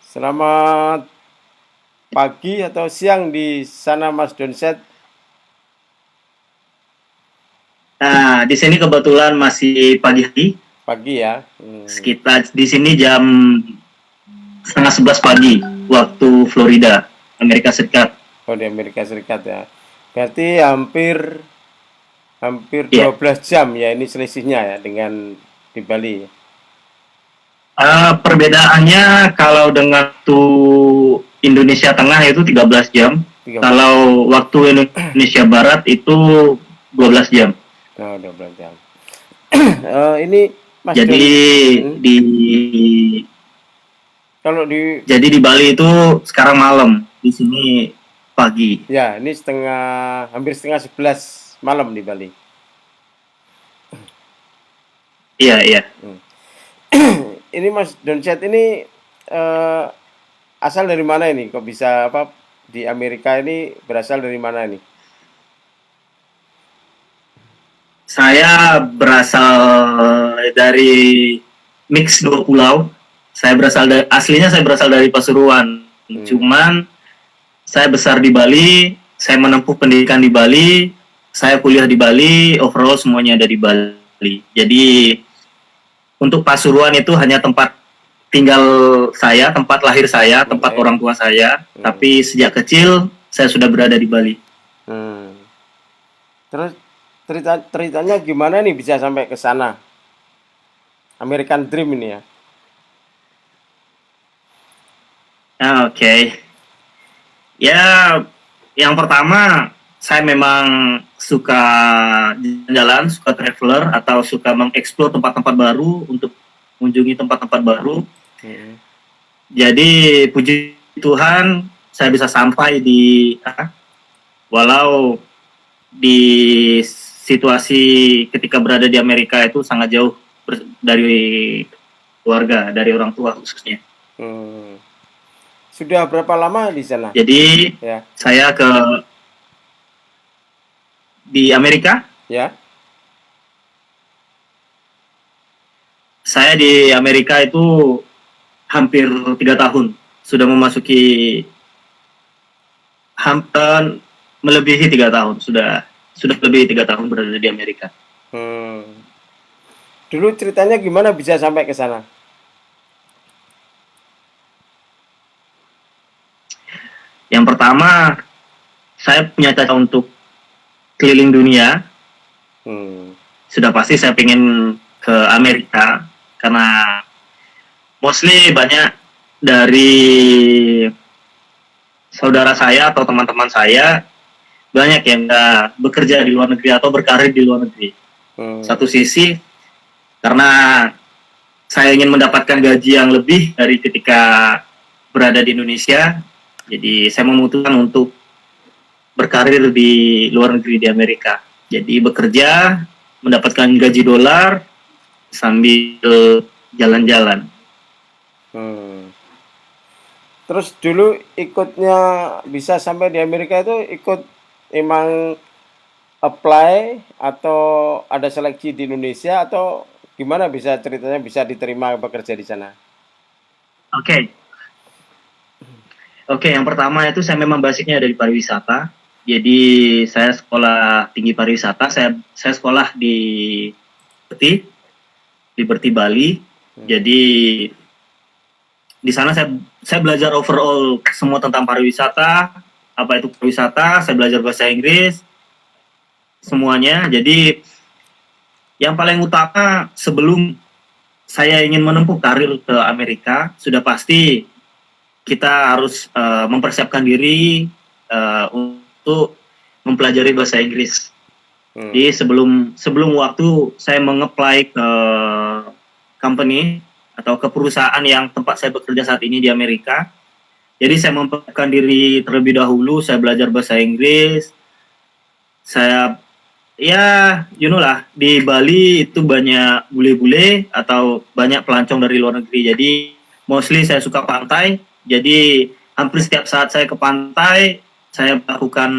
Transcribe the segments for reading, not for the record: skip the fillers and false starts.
Selamat pagi atau siang di sana Mas Donset. Nah, di sini kebetulan masih pagi hari, Pagi ya. sekitar di sini jam setengah 11 pagi, waktu Florida, Amerika Serikat. Oh, di Amerika Serikat ya. Berarti hampir hampir Ya, 12 jam ya ini selisihnya ya dengan di Bali. perbedaannya kalau dengan waktu Indonesia Tengah itu 13 jam, 13 jam. kalau waktu Indonesia Barat itu 12 jam. Oh, 12 jam. Ini Mas Jadi Don, hmm, di kalau di jadi di Bali itu sekarang malam, di sini pagi. ya ini hampir setengah 11 malam di Bali. Iya, iya. Hmm. Ini Mas Donset ini eh, asal dari mana ini? Kok bisa apa di Amerika ini berasal dari mana ini? Saya berasal dari mix dua pulau. Aslinya saya berasal dari Pasuruan. Hmm. Cuman saya besar di Bali, saya menempuh pendidikan di Bali, saya kuliah di Bali, overall semuanya ada di Bali. Jadi untuk Pasuruan itu hanya tempat tinggal saya, tempat lahir saya, Tempat tempat lahir ya. orang tua saya. Hmm. Tapi sejak kecil saya sudah berada di Bali. Hmm. Terus ceritanya gimana nih bisa sampai ke sana? American Dream ini ya. Oke. Okay. Ya, yang pertama saya memang suka jalan, suka traveler atau suka mengeksplor tempat-tempat baru untuk mengunjungi tempat-tempat baru. Hmm. Jadi puji Tuhan saya bisa sampai walau di situasi ketika berada di Amerika itu sangat jauh dari keluarga, dari orang tua khususnya. Hmm. Sudah berapa lama di sana? Jadi Ya, saya di Amerika. ya. Saya di Amerika itu hampir 3 tahun, sudah memasuki hampir melebihi 3 tahun, sudah lebih 3 tahun berada di Amerika. Hmm. Dulu ceritanya gimana bisa sampai ke sana? Yang pertama, saya punya cita untuk keliling dunia. Hmm. Sudah pasti saya ingin ke Amerika karena mostly banyak dari saudara saya atau teman-teman saya banyak yang bekerja di luar negeri atau berkarir di luar negeri. Hmm. Satu sisi karena saya ingin mendapatkan gaji yang lebih dari ketika berada di Indonesia, jadi saya memutuskan untuk berkarir di luar negeri di Amerika. Jadi bekerja, mendapatkan gaji dolar sambil jalan-jalan. Hmm. Terus dulu ikutnya bisa sampai di Amerika itu ikut emang apply atau ada seleksi di Indonesia atau gimana bisa ceritanya bisa diterima bekerja di sana? Oke, okay. Yang pertama itu saya memang basicnya dari pariwisata. Jadi saya sekolah tinggi pariwisata, saya sekolah di Liberty Bali. Jadi di sana saya belajar overall semua tentang pariwisata, apa itu pariwisata, saya belajar bahasa Inggris, semuanya. Jadi yang paling utama sebelum saya ingin menempuh karir ke Amerika, sudah pasti kita harus mempersiapkan diri untuk mempelajari bahasa Inggris. Jadi sebelum waktu saya mengapply ke company atau ke perusahaan yang tempat saya bekerja saat ini di Amerika. Jadi saya mempersiapkan diri terlebih dahulu, saya belajar bahasa Inggris. Saya lah, di Bali itu banyak bule-bule atau banyak pelancong dari luar negeri. Jadi mostly saya suka pantai. Jadi hampir setiap saat saya ke pantai, saya melakukan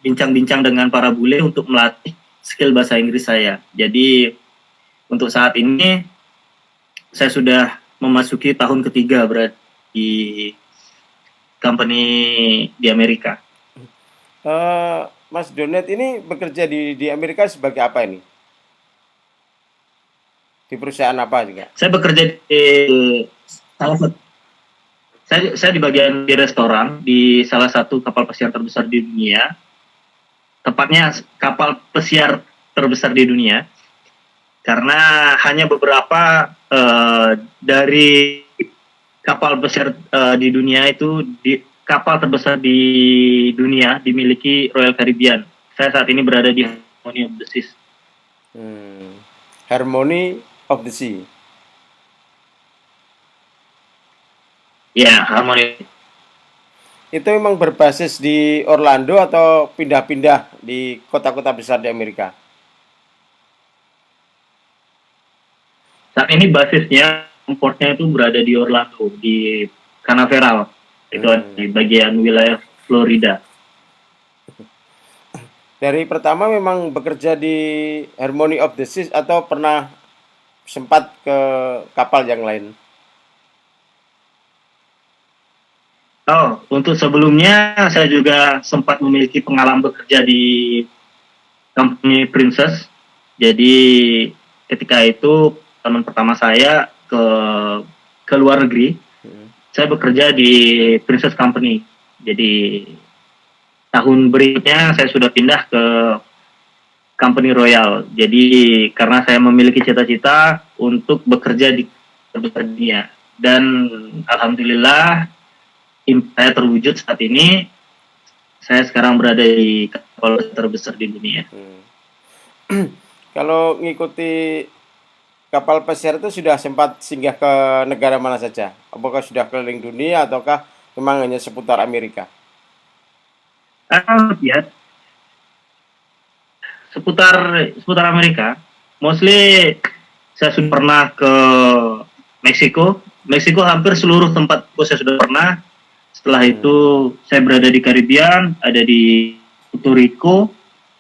bincang-bincang dengan para bule untuk melatih skill bahasa Inggris saya. Jadi untuk saat ini saya sudah memasuki tahun ketiga berada di company di Amerika. Mas Donet ini bekerja di Amerika sebagai apa ini? Di perusahaan apa juga? Saya bekerja di salah satu saya di bagian di restoran di salah satu kapal pesiar terbesar di dunia. Tepatnya kapal pesiar terbesar di dunia. Karena hanya beberapa dari kapal pesiar di dunia itu kapal terbesar di dunia dimiliki Royal Caribbean. Saya saat ini berada di Harmony of the Seas. Harmony of the Sea. Ya, Harmony. Itu memang berbasis di Orlando atau pindah-pindah di kota-kota besar di Amerika? Saat ini basisnya portnya itu berada di Orlando, di Canaveral. Itu di bagian wilayah Florida. Dari pertama memang bekerja di Harmony of the Seas atau pernah sempat ke kapal yang lain? Oh, untuk sebelumnya saya juga sempat memiliki pengalaman bekerja di company Princess. Jadi ketika itu teman pertama saya ke luar negeri. Saya bekerja di Princess Company. Jadi tahun berikutnya saya sudah pindah ke Company Royal. Jadi karena saya memiliki cita-cita untuk bekerja di terbesar dunia. Dan alhamdulillah saya terwujud saat ini. Saya sekarang berada di kapal terbesar di dunia. Kalau ngikuti kapal pesiar itu sudah sempat singgah ke negara mana saja? Apakah sudah keliling dunia ataukah memang hanya seputar Amerika? Ya, seputar Amerika. Mostly saya sudah pernah ke Meksiko. Meksiko hampir seluruh tempat saya sudah pernah. Setelah itu saya berada di Caribbean, ada di Puerto Rico,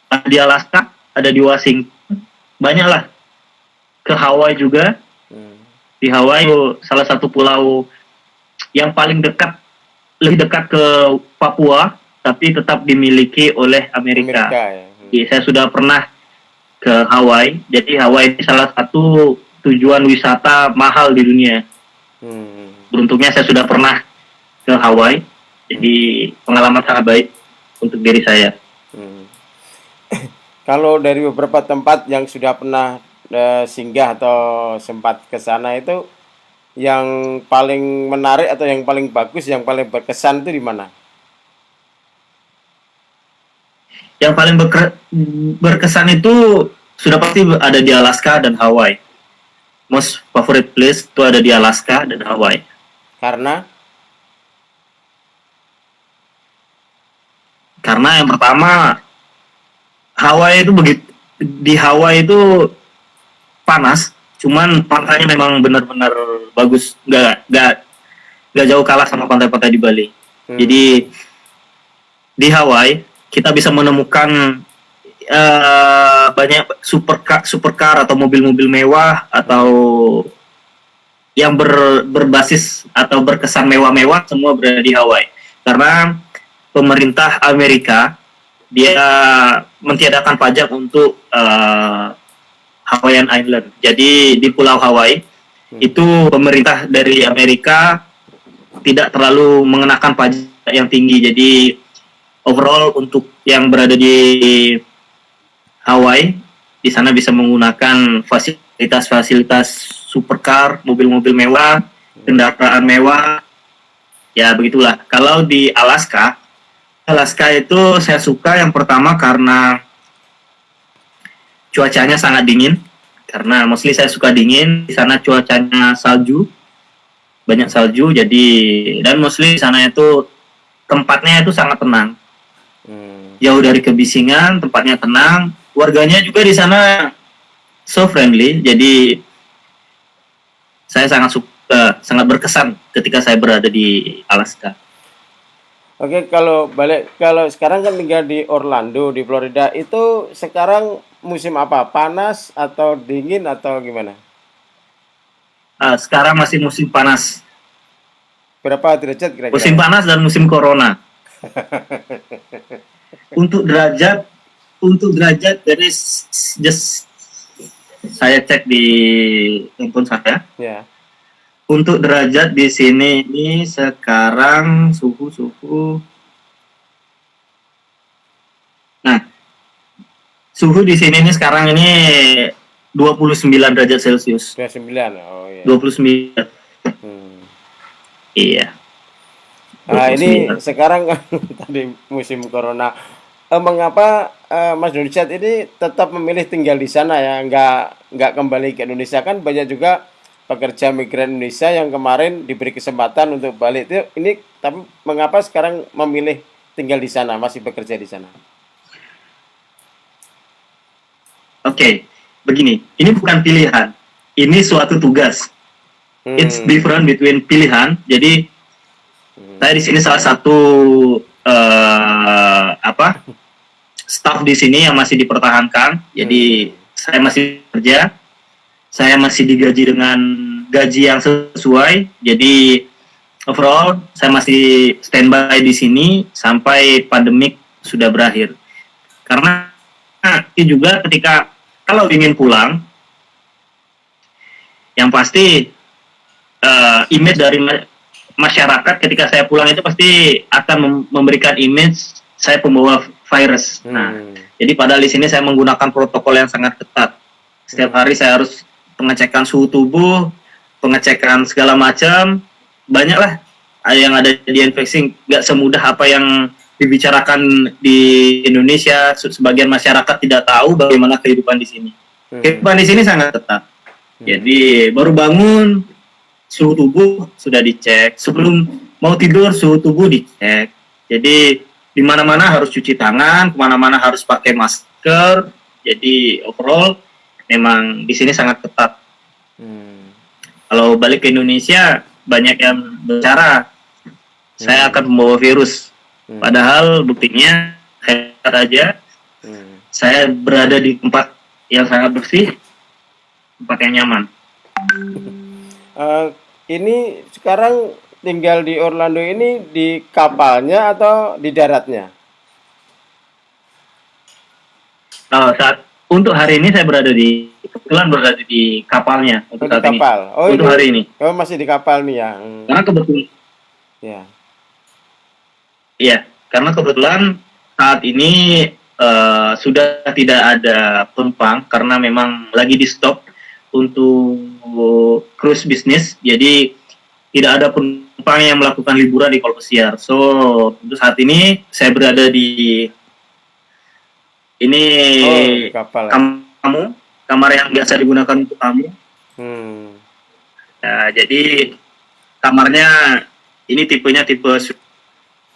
ada di Alaska, ada di Washington. Banyaklah. Ke Hawaii juga. Di Hawaii salah satu pulau yang paling dekat, lebih dekat ke Papua, tapi tetap dimiliki oleh Amerika. Ya. Jadi saya sudah pernah ke Hawaii. Jadi Hawaii ini salah satu tujuan wisata mahal di dunia. Beruntungnya saya sudah pernah ke Hawaii. Jadi pengalaman sangat baik untuk diri saya. Kalau dari beberapa tempat yang sudah pernah singgah atau sempat ke sana itu, yang paling menarik atau yang paling bagus, yang paling berkesan itu di mana? Yang paling berkesan itu sudah pasti ada di Alaska dan Hawaii. Most favorite place itu ada di Alaska dan Hawaii. Karena yang pertama, Hawaii itu di Hawaii itu panas, cuman pantainya memang benar-benar bagus, nggak jauh kalah sama pantai-pantai di Bali. Jadi di Hawaii kita bisa menemukan banyak supercar atau mobil-mobil mewah atau yang berbasis atau berkesan mewah-mewah, semua berada di Hawaii. Karena pemerintah Amerika dia mentiadakan pajak untuk Hawaiian Island. Jadi di Pulau Hawaii itu pemerintah dari Amerika tidak terlalu mengenakan pajak yang tinggi. Jadi overall untuk yang berada di Hawaii di sana bisa menggunakan fasilitas supercar, mobil-mobil mewah, kendaraan mewah. Ya begitulah. Kalau di Alaska itu saya suka yang pertama karena cuacanya sangat dingin, karena mostly saya suka dingin. Di sana cuacanya salju, banyak salju. Jadi dan mostly di sana itu tempatnya itu sangat tenang, jauh dari kebisingan, tempatnya tenang. Warganya juga di sana so friendly. Jadi saya sangat berkesan ketika saya berada di Alaska. Oke, kalau sekarang kan tinggal di Orlando, di Florida, itu sekarang musim apa? Panas atau dingin atau gimana? Sekarang masih musim panas, Berapa derajat kira-kira musim ya? panas dan musim corona. Untuk derajat, dari just saya cek di handphone saya. Ya. Untuk derajat di sini ini sekarang suhu. Nah, suhu di sini ini sekarang ini 29 derajat Celcius. 29. Oh ya. 29. Hmm. Iya, Nah, ini 29. sekarang kan tadi musim corona. Mengapa Mas Nursyad ini tetap memilih tinggal di sana ya, nggak kembali ke Indonesia? Kan banyak juga pekerja migran Indonesia yang kemarin diberi kesempatan untuk balik itu ini, tapi mengapa sekarang memilih tinggal di sana, masih bekerja di sana? Oke, begini. Ini bukan pilihan. Ini suatu tugas. It's Hmm. different between pilihan. Jadi Hmm. saya di sini salah satu apa staff di sini yang masih dipertahankan. Jadi Hmm. saya masih kerja, saya masih digaji dengan gaji yang sesuai. Jadi overall saya masih standby di sini sampai pandemik sudah berakhir. Karena itu juga ketika kalau ingin pulang, yang pasti image dari masyarakat ketika saya pulang itu pasti akan memberikan image saya pembawa virus. Nah, Hmm. jadi padahal di sini saya menggunakan protokol yang sangat ketat. Setiap Hmm. hari saya harus pengecekan suhu tubuh, pengecekan segala macam, banyaklah yang ada di infeksi. Nggak semudah apa yang dibicarakan di Indonesia. Sebagian masyarakat tidak tahu bagaimana kehidupan di sini. Hmm. Kehidupan di sini sangat ketat. Hmm. Jadi baru bangun suhu tubuh sudah dicek, sebelum mau tidur suhu tubuh dicek. Jadi di mana-mana harus cuci tangan, kemana-mana harus pakai masker. Jadi overall memang di sini sangat ketat. Hmm. Kalau balik ke Indonesia banyak yang bicara saya akan membawa virus. Hmm. Padahal buktinya sehat aja. Hmm. Saya berada di tempat yang sangat bersih, tempat yang nyaman. Ini sekarang tinggal di Orlando ini di kapalnya atau di daratnya? Saat untuk hari ini saya kebetulan berada di kapalnya Oh, untuk di saat ini. kapal. Oh, Untuk ini. hari ini. Oh, masih di kapal nih ya. Hmm. Karena kebetulan, Ya. iya, karena kebetulan saat ini sudah tidak ada penumpang karena memang lagi di stop untuk cruise bisnis. Jadi tidak ada penumpang yang melakukan liburan di Pulau Pesiar. So untuk saat ini saya berada di ini Oh, di kapal ya. kamar yang biasa digunakan untuk tamu. Hmm. Ya, jadi kamarnya ini tipenya tipe suite.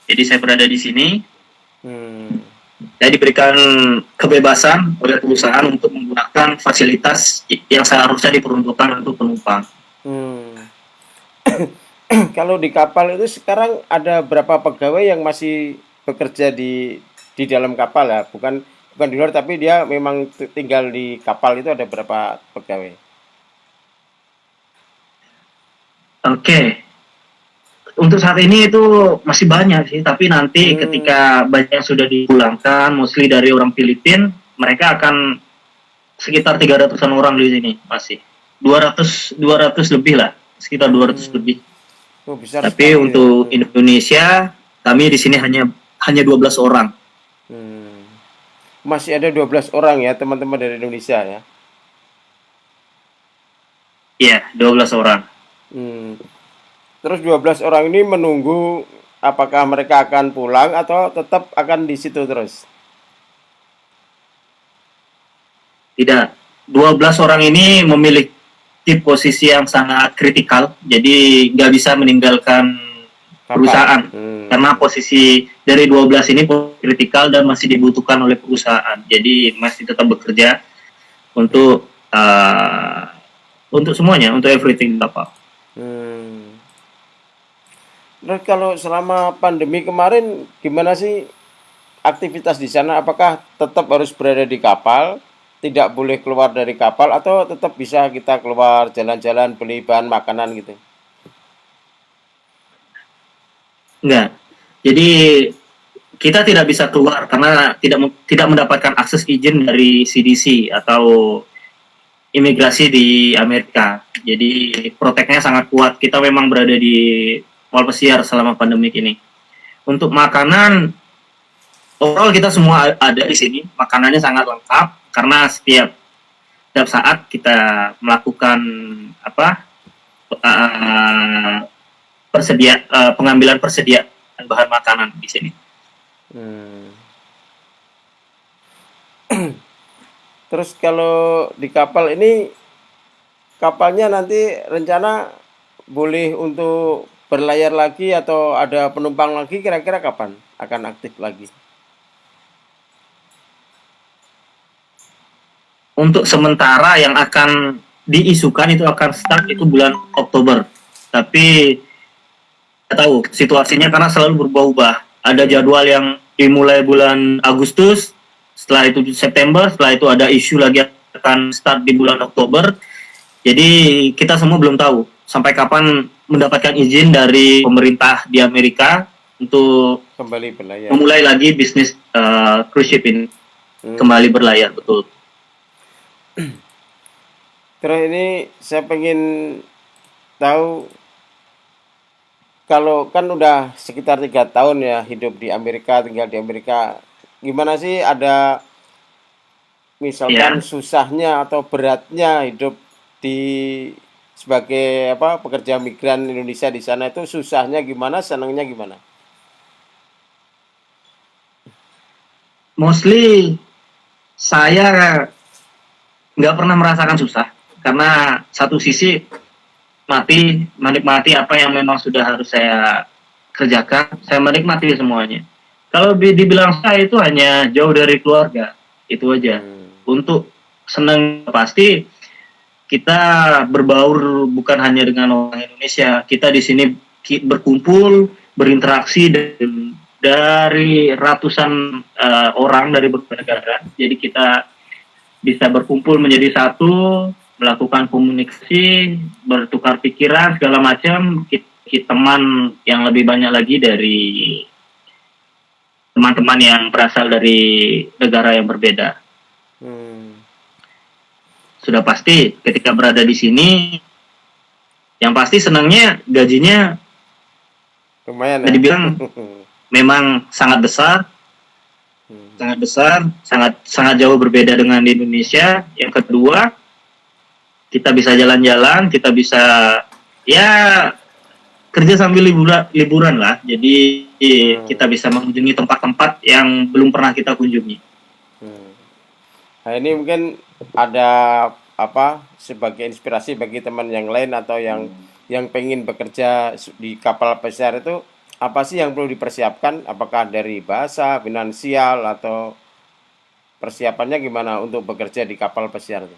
Jadi saya berada di sini. Hmm. Saya diberikan kebebasan oleh perusahaan untuk menggunakan fasilitas yang seharusnya diperuntukkan untuk penumpang. Hmm. Kalau di kapal itu sekarang ada berapa pegawai yang masih bekerja di dalam kapal ya? Bukan di luar, tapi dia memang tinggal di kapal itu ada berapa pegawai? Oke, untuk saat ini itu masih banyak sih, tapi nanti Hmm. ketika banyak yang sudah dipulangkan, mostly dari orang Filipina, mereka akan sekitar 300-an orang di sini masih. 200 lebih lah, sekitar 200 Hmm. lebih. Oh, besar Tapi sekali ya. untuk Indonesia, kami di sini hanya 12 orang. Hmm. Masih ada 12 orang ya, teman-teman dari Indonesia ya. Iya, 12 orang. Hmm. Terus 12 orang ini menunggu apakah mereka akan pulang atau tetap akan di situ terus? Tidak. 12 orang ini memiliki posisi yang sangat kritikal, jadi nggak bisa meninggalkan Kapal. perusahaan. Karena posisi dari 12 ini kritikal dan masih dibutuhkan oleh perusahaan. Jadi masih tetap bekerja untuk semuanya, untuk everything di kapal. Hmm. Terus kalau selama pandemi kemarin gimana sih aktivitas di sana? Apakah tetap harus berada di kapal, tidak boleh keluar dari kapal, atau tetap bisa kita keluar jalan-jalan beli bahan makanan gitu? Enggak. Jadi kita tidak bisa keluar karena tidak mendapatkan akses izin dari CDC atau imigrasi di Amerika. Jadi proteknya sangat kuat. Kita memang berada di kapal pesiar selama pandemik ini. Untuk makanan, overall kita semua ada di sini. Makanannya sangat lengkap karena setiap saat kita melakukan apa pengambilan persediaan bahan makanan di sini. Hmm. Terus kalau di kapal ini, kapalnya nanti rencana boleh untuk berlayar lagi atau ada penumpang lagi, kira-kira kapan akan aktif lagi? Untuk sementara yang akan diisukan itu akan start itu bulan Oktober. Tapi kita tahu situasinya karena selalu berubah-ubah. Ada jadwal yang dimulai bulan Agustus, setelah itu September, setelah itu ada isu lagi akan start di bulan Oktober. Jadi kita semua belum tahu sampai kapan mendapatkan izin dari pemerintah di Amerika untuk Kembali berlayar. memulai lagi bisnis cruise ship ini kembali berlayar, betul. Terus ini saya pengen tahu, kalau kan udah sekitar 3 tahun ya hidup di Amerika, tinggal di Amerika, gimana sih, ada misalkan Ya, susahnya atau beratnya hidup di sebagai apa pekerja migran Indonesia di sana, itu susahnya gimana, senangnya gimana? mostly saya nggak pernah merasakan susah karena satu sisi menikmati apa yang memang sudah harus saya kerjakan, saya menikmati semuanya. Kalau dibilang saya itu hanya jauh dari keluarga, itu aja. Hmm. Untuk senang pasti kita berbaur bukan hanya dengan orang Indonesia, kita di sini berkumpul, berinteraksi dari ratusan orang dari berbagai negara. Jadi kita bisa berkumpul menjadi satu, melakukan komunikasi, bertukar pikiran segala macam. Kita teman yang lebih banyak lagi dari teman-teman yang berasal dari negara yang berbeda. Hmm. Sudah pasti ketika berada di sini, yang pasti senangnya gajinya Lumayan bisa ya. dibilang memang sangat besar, sangat jauh berbeda dengan di Indonesia. Yang kedua, kita bisa jalan-jalan, kita bisa ya kerja sambil liburan lah. Jadi kita bisa mengunjungi tempat-tempat yang belum pernah kita kunjungi. Hmm. Nah, ini mungkin ada apa sebagai inspirasi bagi teman yang lain atau yang pengen bekerja di kapal pesiar itu, apa sih yang perlu dipersiapkan? Apakah dari bahasa, finansial, atau persiapannya gimana untuk bekerja di kapal pesiar itu?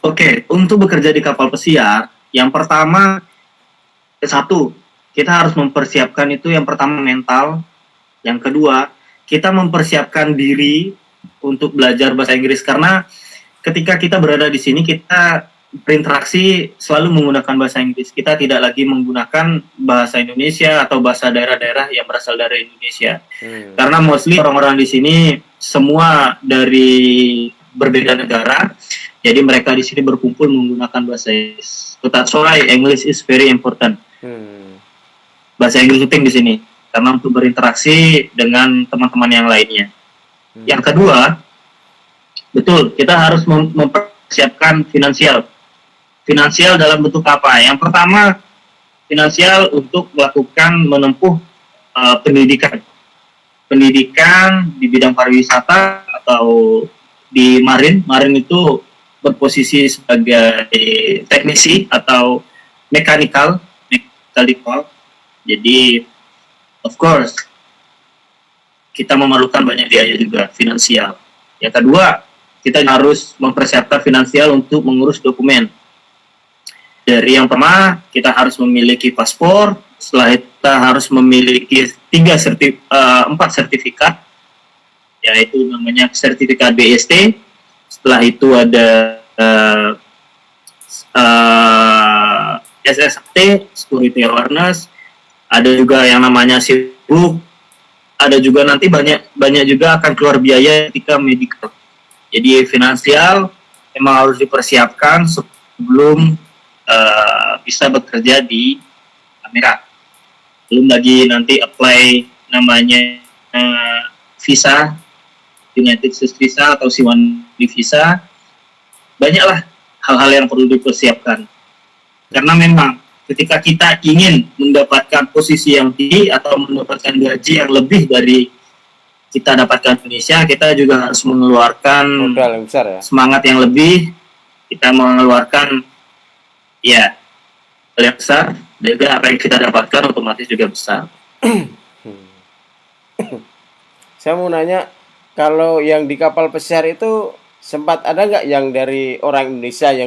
Oke, untuk bekerja di kapal pesiar, yang pertama satu, kita harus mempersiapkan itu yang pertama mental, yang kedua kita mempersiapkan diri untuk belajar bahasa Inggris karena ketika kita berada di sini kita berinteraksi selalu menggunakan bahasa Inggris. Kita tidak lagi menggunakan bahasa Indonesia atau bahasa daerah-daerah yang berasal dari Indonesia. Karena mostly orang-orang di sini semua dari berbeda negara. Jadi mereka di sini berkumpul menggunakan bahasa Inggris. So that's why English is very important. Bahasa Inggris penting di sini karena untuk berinteraksi dengan teman-teman yang lainnya. Yang kedua, betul kita harus mempersiapkan finansial. Finansial dalam bentuk apa? Yang pertama, finansial untuk menempuh pendidikan. Pendidikan di bidang pariwisata atau di marin. Marin itu berposisi sebagai teknisi atau mechanical. Jadi, of course, kita memerlukan banyak biaya juga finansial. Yang kedua, kita harus mempersiapkan finansial untuk mengurus dokumen. dari yang pertama kita harus memiliki paspor, setelah itu kita harus memiliki 4 sertifikat, yaitu namanya sertifikat BST. Setelah itu ada SST, Security Awareness, ada juga yang namanya SIPBOK, ada juga nanti banyak juga akan keluar biaya ketika medical. Jadi finansial memang harus dipersiapkan sebelum bisa bekerja di Amerika. Belum lagi nanti apply namanya visa, United States Visa atau C1 visa. Banyaklah hal-hal yang perlu dipersiapkan. Karena memang ketika kita ingin mendapatkan posisi yang tinggi atau mendapatkan gaji yang lebih dari kita dapatkan di Indonesia, kita juga harus mengeluarkan Modal yang besar ya. semangat yang lebih. Kita mengeluarkan ya hal yang besar, dan juga apa yang kita dapatkan otomatis juga besar. Saya mau nanya, kalau yang di kapal pesiar itu sempat ada nggak yang dari orang Indonesia yang